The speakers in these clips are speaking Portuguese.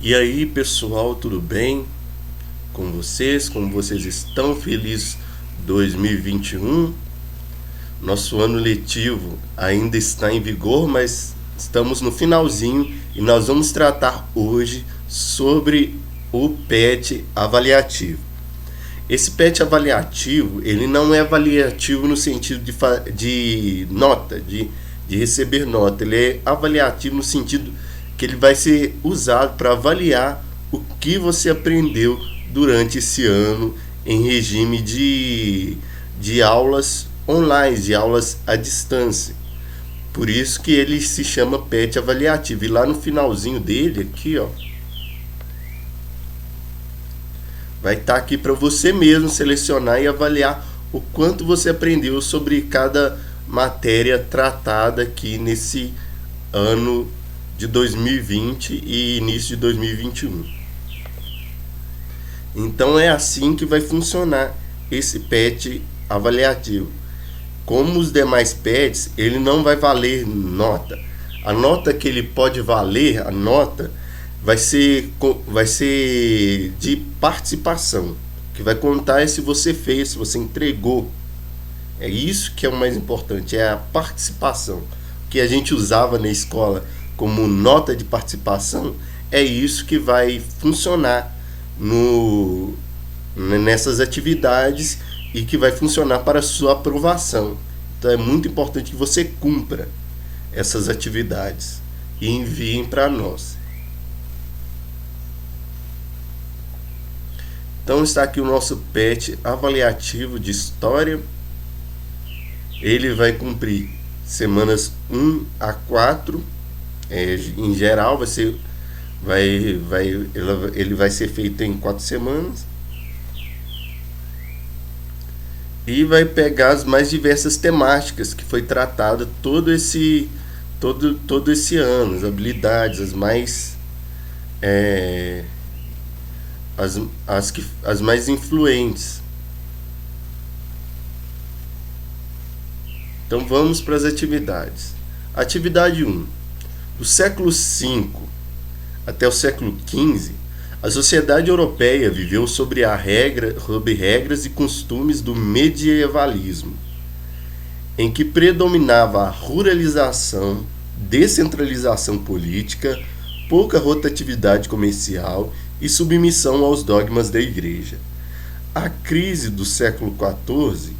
E aí, pessoal, tudo bem com vocês? Como vocês estão? Feliz 2021. Nosso ano letivo ainda está em vigor, mas estamos no finalzinho e nós vamos tratar hoje sobre o PET avaliativo. Esse PET avaliativo, ele não é avaliativo no sentido de nota, de receber nota. Ele é avaliativo no sentido que ele vai ser usado para avaliar o que você aprendeu durante esse ano em regime de aulas online, de aulas à distância. Por isso que ele se chama PET avaliativo. E lá no finalzinho dele, aqui, ó, vai estar aqui para você mesmo selecionar e avaliar o quanto você aprendeu sobre cada matéria tratada aqui nesse ano de 2020 e início de 2021. Então é assim que vai funcionar esse PET avaliativo. Como os demais PETs, ele não vai valer nota. A nota que ele pode valer, a nota, vai ser de participação, que vai contar se você fez, se você entregou. É isso que é o mais importante, é a participação. Que a gente usava na escola como nota de participação, é isso que vai funcionar nessas atividades e que vai funcionar para a sua aprovação. Então é muito importante que você cumpra essas atividades e enviem para nós. Então está aqui o nosso PET avaliativo de história. Ele vai cumprir semanas 1 a 4. Em geral ele vai ser feito em 4 semanas. E vai pegar as mais diversas temáticas que foi tratada todo esse ano, as habilidades, as mais as mais influentes. Então vamos para as atividades. Atividade 1. Do século V até o século XV, a sociedade europeia viveu sobre regras e costumes do medievalismo, em que predominava a ruralização, descentralização política, pouca rotatividade comercial e submissão aos dogmas da Igreja. A crise do século XIV,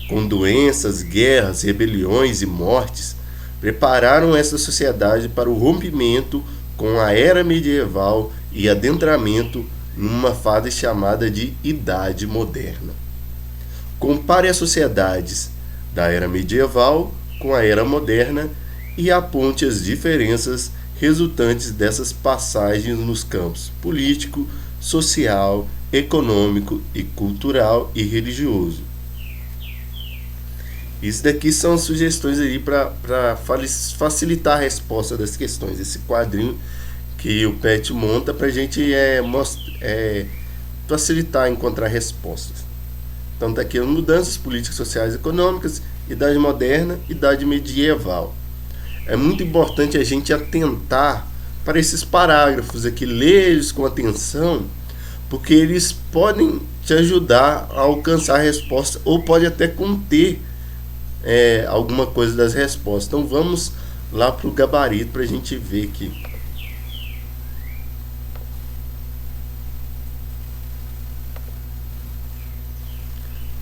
com doenças, guerras, rebeliões e mortes, prepararam essa sociedade para o rompimento com a era medieval e adentramento numa fase chamada de Idade Moderna. Compare as sociedades da era medieval com a era moderna e aponte as diferenças resultantes dessas passagens nos campos político, social, econômico e cultural e religioso. Isso daqui são sugestões aí para facilitar a resposta das questões. Esse quadrinho que o PET monta para a gente facilitar encontrar respostas. Então está aqui as mudanças políticas, sociais e econômicas, idade moderna, idade medieval. É muito importante a gente atentar para esses parágrafos aqui, ler eles com atenção, porque eles podem te ajudar a alcançar a resposta ou pode até conter alguma coisa das respostas. Então vamos lá para o gabarito para a gente ver aqui.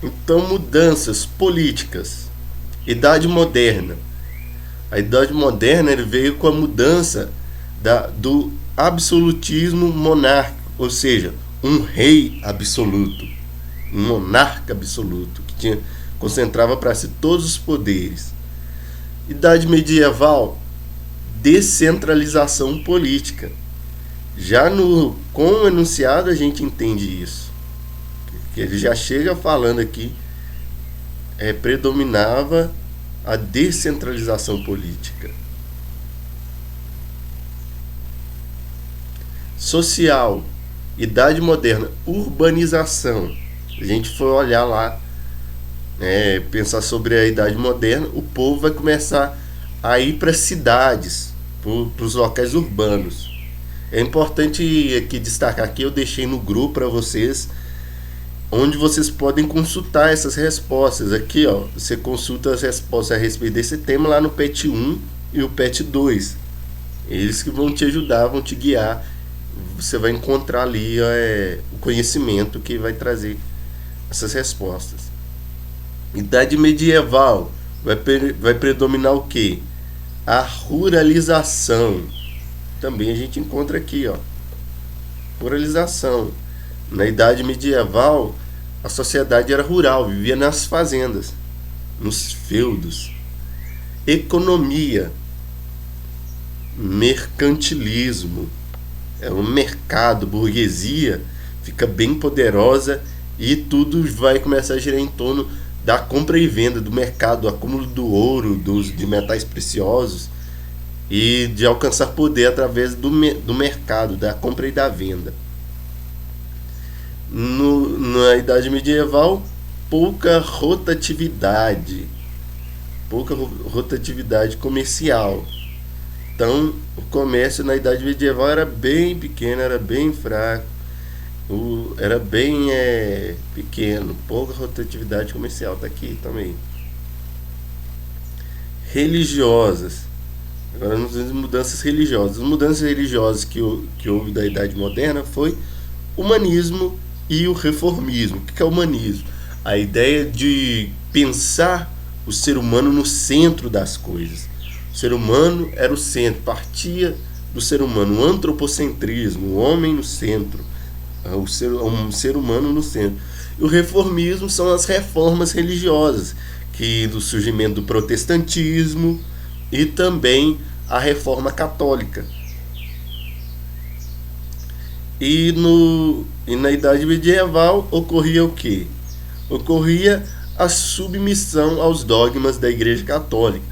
Então, mudanças políticas. Idade moderna. A Idade Moderna ele veio com a mudança do absolutismo monárquico, ou seja, um rei absoluto, um monarca absoluto que concentrava para si todos os poderes. Idade medieval, descentralização política. Já com o enunciado a gente entende isso. Que ele já chega falando aqui, predominava a descentralização política. Social, Idade Moderna, urbanização. A gente for olhar lá, pensar sobre a Idade Moderna, o povo vai começar a ir para as cidades, para os locais urbanos. É importante aqui destacar que eu deixei no grupo para vocês, onde vocês podem consultar essas respostas. Aqui, ó, você consulta as respostas a respeito desse tema lá no PET 1 e o PET 2. Eles que vão te ajudar, vão te guiar. Você vai encontrar ali o conhecimento que vai trazer essas respostas. Idade medieval vai predominar o quê? A ruralização. Também a gente encontra aqui, ó, ruralização. Na Idade Medieval, a sociedade era rural, vivia nas fazendas, nos feudos. Economia, mercantilismo, é um mercado, burguesia fica bem poderosa e tudo vai começar a girar em torno da compra e venda, do mercado, do acúmulo do ouro, de metais preciosos e de alcançar poder através do mercado, da compra e da venda. Na Idade Medieval, pouca rotatividade comercial. Então, o comércio na Idade Medieval era bem pequeno, era bem fraco, era bem pequeno, pouca rotatividade comercial. Está aqui também. Religiosas. Agora nós temos mudanças religiosas. As mudanças religiosas que houve da Idade Moderna foi o humanismo e o reformismo. O que é o humanismo? A ideia de pensar o ser humano no centro das coisas. O ser humano era o centro, partia do ser humano, o antropocentrismo, o homem no centro, um ser humano no centro. E o reformismo são as reformas religiosas, do surgimento do protestantismo e também a reforma católica. E na Idade Medieval ocorria o quê? Ocorria a submissão aos dogmas da Igreja Católica.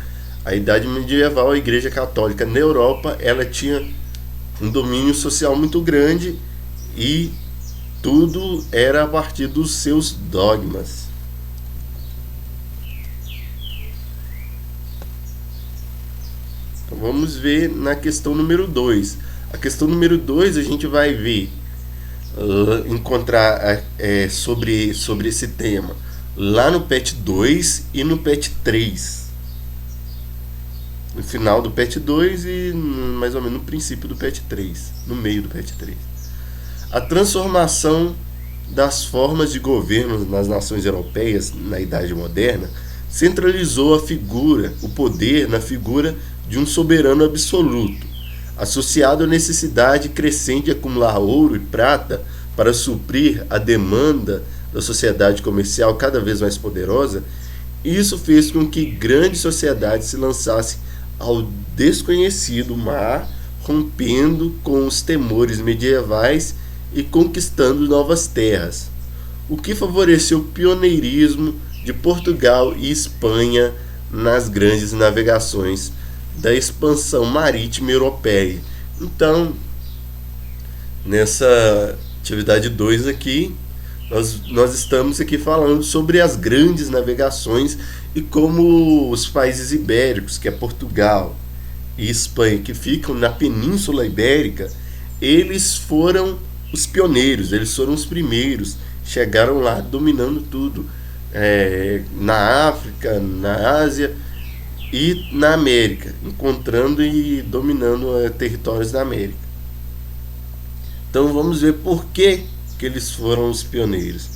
A Idade Medieval, a Igreja Católica na Europa, ela tinha um domínio social muito grande e tudo era a partir dos seus dogmas. Então vamos ver na questão número 2. A questão número 2 a gente vai ver, encontrar sobre esse tema lá no PET 2 e no PET 3. No final do PET 2 e mais ou menos no princípio do PET 3, no meio do PET 3. A transformação das formas de governo nas nações europeias na Idade Moderna centralizou o poder na figura de um soberano absoluto, associado à necessidade crescente de acumular ouro e prata para suprir a demanda da sociedade comercial cada vez mais poderosa. Isso fez com que grandes sociedades se lançassem ao desconhecido mar, rompendo com os temores medievais e conquistando novas terras, o que favoreceu o pioneirismo de Portugal e Espanha nas grandes navegações da expansão marítima europeia. Então, nessa atividade 2 aqui, nós estamos aqui falando sobre as grandes navegações e como os países ibéricos, que é Portugal e Espanha, que ficam na Península Ibérica, eles foram os pioneiros, eles foram os primeiros, chegaram lá dominando tudo, na África, na Ásia e na América, encontrando e dominando territórios da América. Então vamos ver por que eles foram os pioneiros.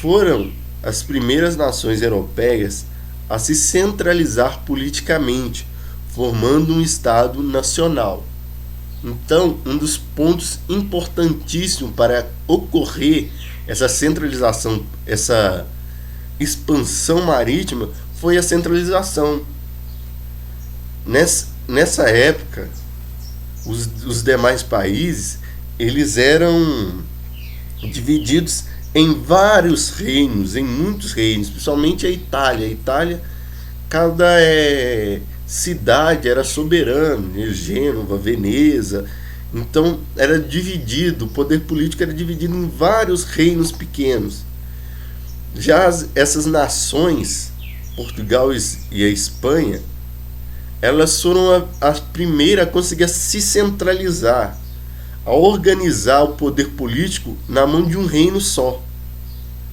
Foram as primeiras nações europeias a se centralizar politicamente, formando um Estado nacional. Então, um dos pontos importantíssimos para ocorrer essa centralização, essa expansão marítima, foi a centralização. Nessa época, os demais países, eles eram divididos em vários reinos, em muitos reinos, principalmente a Itália. A Itália, cada cidade era soberana, Gênova, Veneza. Então era dividido, o poder político era dividido em vários reinos pequenos. Já essas nações, Portugal e a Espanha, elas foram a primeira a conseguir se centralizar, a organizar o poder político na mão de um reino só,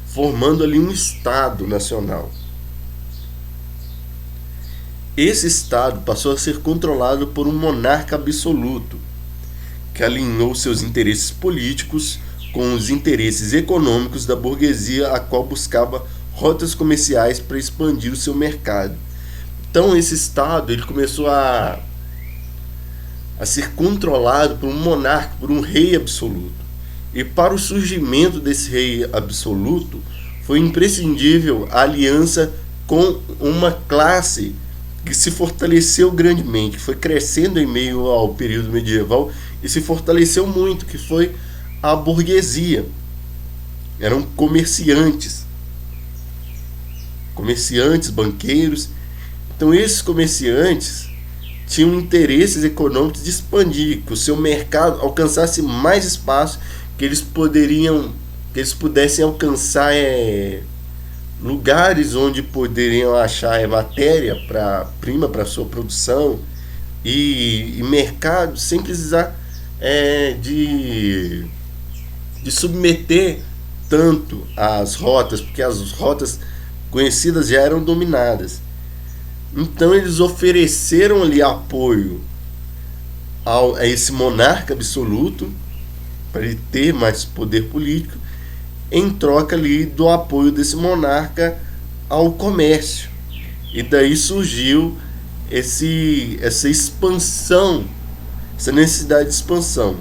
formando ali um Estado nacional. Esse Estado passou a ser controlado por um monarca absoluto, que alinhou seus interesses políticos com os interesses econômicos da burguesia, a qual buscava rotas comerciais para expandir o seu mercado. Então esse Estado ele começou a ser controlado por um monarca, por um rei absoluto. E para o surgimento desse rei absoluto, foi imprescindível a aliança com uma classe que se fortaleceu grandemente, foi crescendo em meio ao período medieval e se fortaleceu muito, que foi a burguesia. Eram comerciantes, banqueiros. Então esses comerciantes tinham interesses econômicos de expandir, que o seu mercado alcançasse mais espaço, que eles pudessem alcançar lugares onde poderiam achar matéria-prima para sua produção e mercado sem precisar de submeter tanto às rotas, porque as rotas conhecidas já eram dominadas. Então eles ofereceram ali apoio a esse monarca absoluto para ele ter mais poder político, em troca ali do apoio desse monarca ao comércio. E daí surgiu essa expansão, essa necessidade de expansão.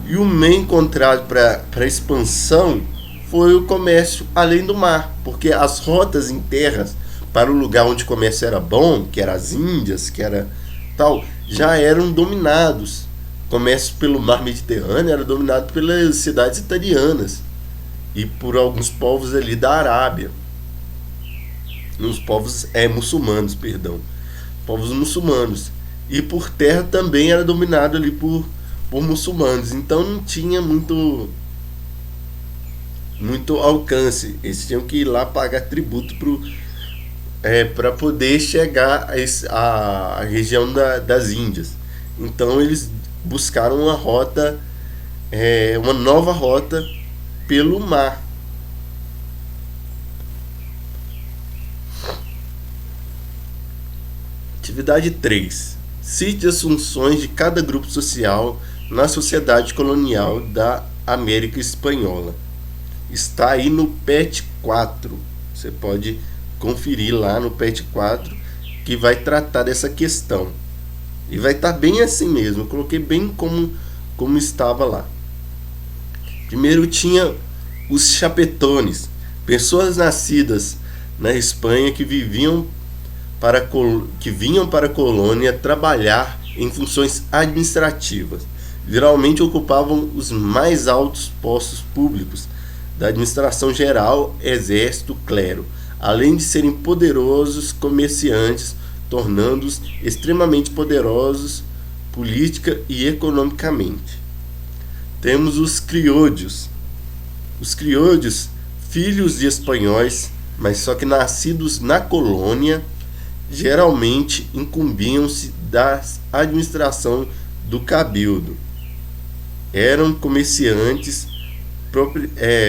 E o meio encontrado para a expansão foi o comércio além do mar, porque as rotas em terras para o lugar onde o comércio era bom, que eram as Índias, que era tal, já eram dominados. O comércio pelo mar Mediterrâneo era dominado pelas cidades italianas e por alguns povos ali da Arábia. Os povos muçulmanos, perdão. Povos muçulmanos. E por terra também era dominado ali por muçulmanos. Então não tinha muito alcance. Eles tinham que ir lá pagar tributo para poder chegar à região das Índias. Então eles buscaram uma rota, uma nova rota pelo mar. Atividade 3. Cite as funções de cada grupo social na sociedade colonial da América Espanhola. Está aí no PET 4. Você pode conferir lá no PET 4 que vai tratar dessa questão. E vai estar bem assim mesmo. Eu coloquei bem como estava lá. Primeiro tinha os chapetones, pessoas nascidas na Espanha que vinham para a colônia trabalhar em funções administrativas. Geralmente ocupavam os mais altos postos públicos da administração geral, exército, clero, além de serem poderosos comerciantes, tornando-os extremamente poderosos política e economicamente. Temos os criollos. Os criollos, filhos de espanhóis, mas só que nascidos na colônia, geralmente incumbiam-se da administração do cabildo. Eram comerciantes,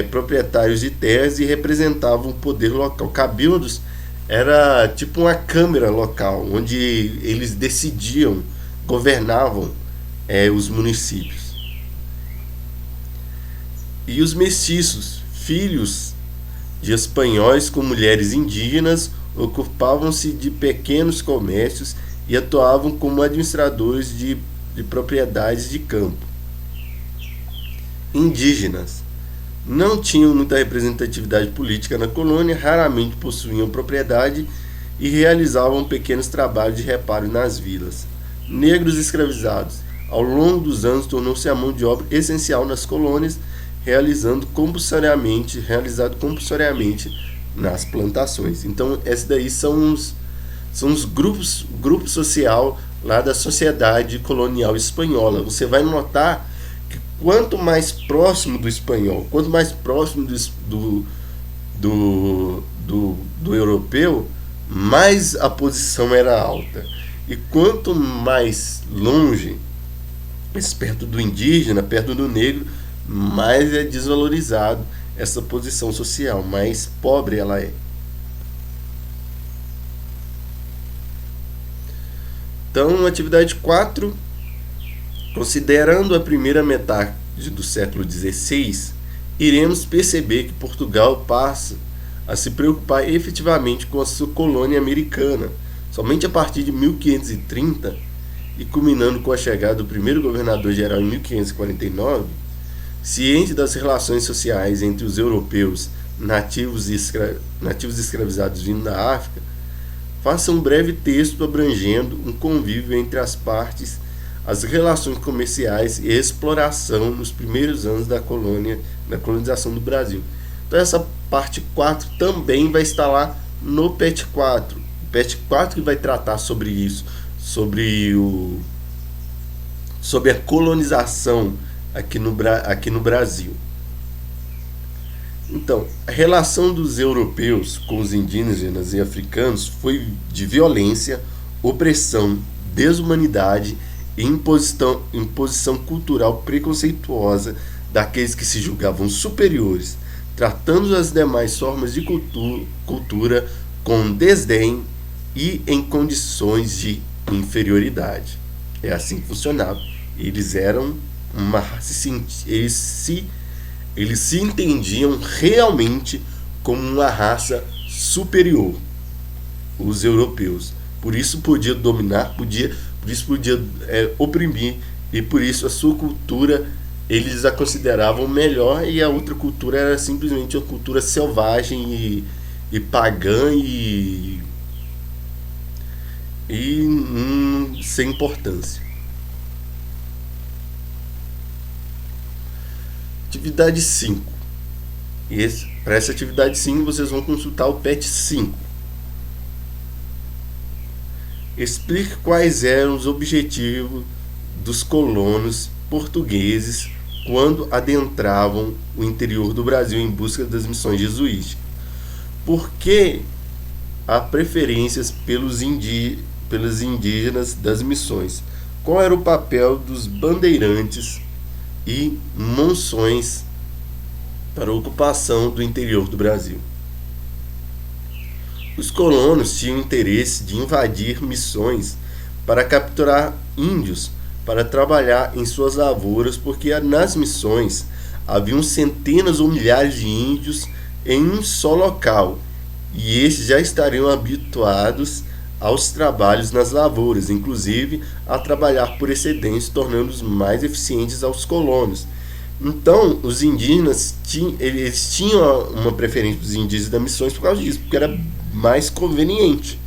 proprietários de terras e representavam o poder local. Cabildos era tipo uma câmara local, onde eles decidiam, governavam os municípios. E os mestiços, filhos de espanhóis com mulheres indígenas, ocupavam-se de pequenos comércios e atuavam como administradores de propriedades de campo. Indígenas não tinham muita representatividade política na colônia, raramente possuíam propriedade e realizavam pequenos trabalhos de reparo nas vilas. Negros escravizados, ao longo dos anos, tornou-se a mão de obra essencial nas colônias, realizado compulsoriamente nas plantações. Então, esses daí são os grupo social lá da sociedade colonial espanhola. Você vai notar que quanto mais próximo do espanhol, quanto mais próximo do europeu, mais a posição era alta. E quanto mais longe, mais perto do indígena, perto do negro, mais é desvalorizado essa posição social, mais pobre ela é. Então, atividade 4, considerando a primeira metade do século XVI, iremos perceber que Portugal passa a se preocupar efetivamente com a sua colônia americana, somente a partir de 1530, e culminando com a chegada do primeiro governador-geral em 1549, ciente das relações sociais entre os europeus nativos escravizados vindo da África, faça um breve texto abrangendo um convívio entre as partes, as relações comerciais e a exploração nos primeiros anos da colonização do Brasil. Então essa parte 4 também vai estar lá no PET 4. O PET 4 que vai tratar sobre isso, sobre a colonização aqui no Brasil. Então, a relação dos europeus com os indígenas e africanos foi de violência, opressão, desumanidade e imposição cultural preconceituosa daqueles que se julgavam superiores, tratando as demais formas de cultura com desdém e em condições de inferioridade. É assim que funcionava. Eles eram uma raça, eles se entendiam realmente como uma raça superior, os europeus. Por isso podia dominar, por isso podia oprimir, e por isso a sua cultura eles a consideravam melhor, e a outra cultura era simplesmente uma cultura selvagem e pagã e sem importância. Atividade 5. Para essa atividade 5 vocês vão consultar o PET 5. Explique quais eram os objetivos dos colonos portugueses quando adentravam o interior do Brasil em busca das missões jesuíticas. Por que há preferências pelos indígenas das missões? Qual era o papel dos bandeirantes e monções para a ocupação do interior do Brasil? Os colonos tinham interesse de invadir missões para capturar índios para trabalhar em suas lavouras, porque nas missões haviam centenas ou milhares de índios em um só local, e estes já estariam habituados aos trabalhos nas lavouras, inclusive a trabalhar por excedência, tornando-os mais eficientes aos colonos. Então, os indígenas eles tinham uma preferência para os indígenas das missões por causa disso, porque era mais conveniente,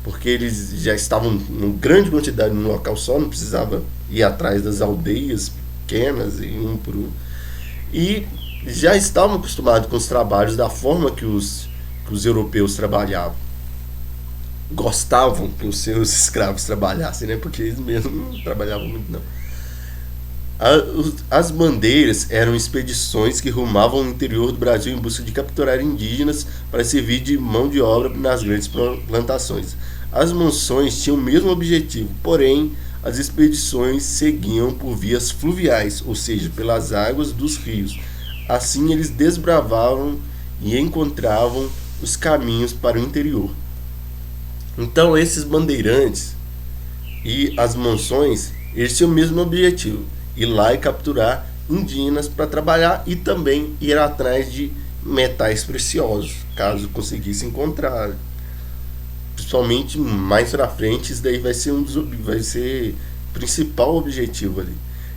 porque eles já estavam em grande quantidade num local só, não precisava ir atrás das aldeias pequenas e um por um, e já estavam acostumados com os trabalhos da forma que os europeus trabalhavam. Gostavam que os seus escravos trabalhassem, né? Porque eles mesmos não trabalhavam muito, não. As bandeiras eram expedições que rumavam no interior do Brasil em busca de capturar indígenas para servir de mão de obra nas grandes plantações. As monções tinham o mesmo objetivo, porém as expedições seguiam por vias fluviais, ou seja, pelas águas dos rios. Assim eles desbravavam e encontravam os caminhos para o interior. Então esses bandeirantes e as monções, eles tinham o mesmo objetivo: ir lá e capturar indígenas para trabalhar e também ir atrás de metais preciosos, caso conseguisse encontrar. Principalmente mais para frente, isso daí vai ser o principal objetivo ali.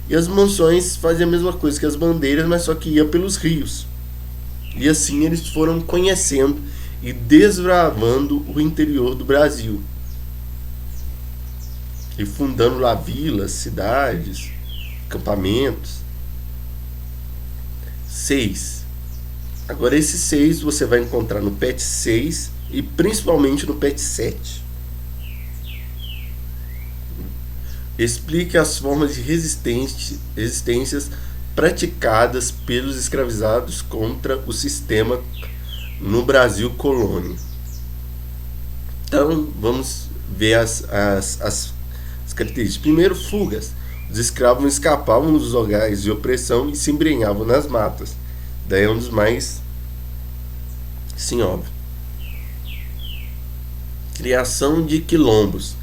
E as monções faziam a mesma coisa que as bandeiras, mas só que ia pelos rios. E assim eles foram conhecendo e desbravando o interior do Brasil, e fundando lá vilas, cidades, acampamentos. 6. Agora esses 6 você vai encontrar no PET 6 e principalmente no PET 7. Explique as formas de resistências praticadas pelos escravizados contra o sistema no Brasil colônia. Então vamos ver as características. Primeiro, fugas. Os escravos escapavam dos lugares de opressão e se embrenhavam nas matas. Daí é um dos mais, sim, óbvio. Criação de quilombos.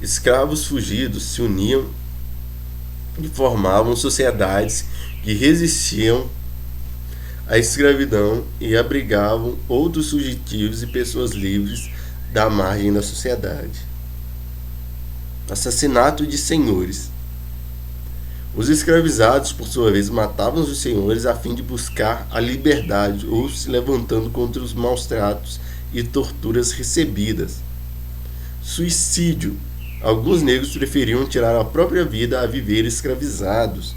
Escravos fugidos se uniam e formavam sociedades que resistiam à escravidão e abrigavam outros fugitivos e pessoas livres da margem da sociedade. Assassinato de senhores. Os escravizados, por sua vez, matavam os senhores a fim de buscar a liberdade ou se levantando contra os maus tratos e torturas recebidas. Suicídio. Alguns negros preferiam tirar a própria vida a viver escravizados.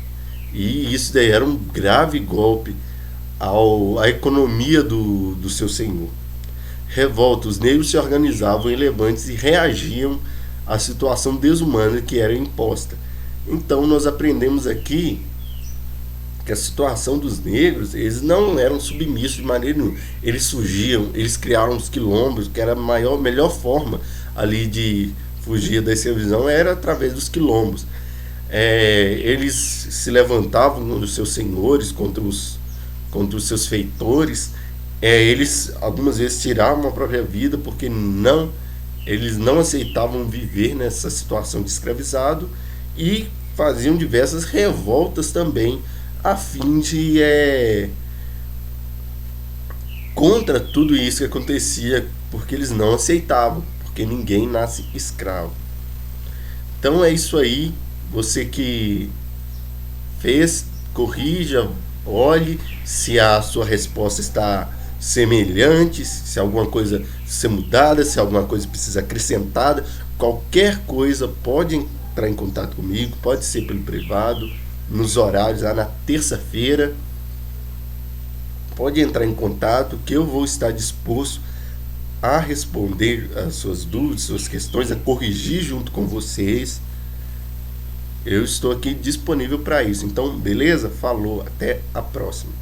E isso daí era um grave golpe à economia do seu senhor. Revolta. Os negros se organizavam em levantes e reagiam à situação desumana que era imposta. Então nós aprendemos aqui que a situação dos negros, eles não eram submissos de maneira nenhuma. Eles surgiam, eles criaram os quilombos, que era a melhor forma ali de fugir da escravidão era através dos quilombos. Eles se levantavam contra os seus senhores, contra os seus feitores. Eles algumas vezes tiravam a própria vida porque eles não aceitavam viver nessa situação de escravizado e faziam diversas revoltas também a fim de contra tudo isso que acontecia, porque eles não aceitavam, porque ninguém nasce escravo. Então é isso aí. Você que fez, corrija, olhe se a sua resposta está semelhante, se alguma coisa precisa ser mudada, se alguma coisa precisa acrescentada. Qualquer coisa pode entrar em contato comigo, pode ser pelo privado, nos horários lá na terça-feira. Pode entrar em contato que eu vou estar disposto a responder as suas dúvidas, suas questões, a corrigir junto com vocês. Eu estou aqui disponível para isso. Então, beleza? Falou, até a próxima.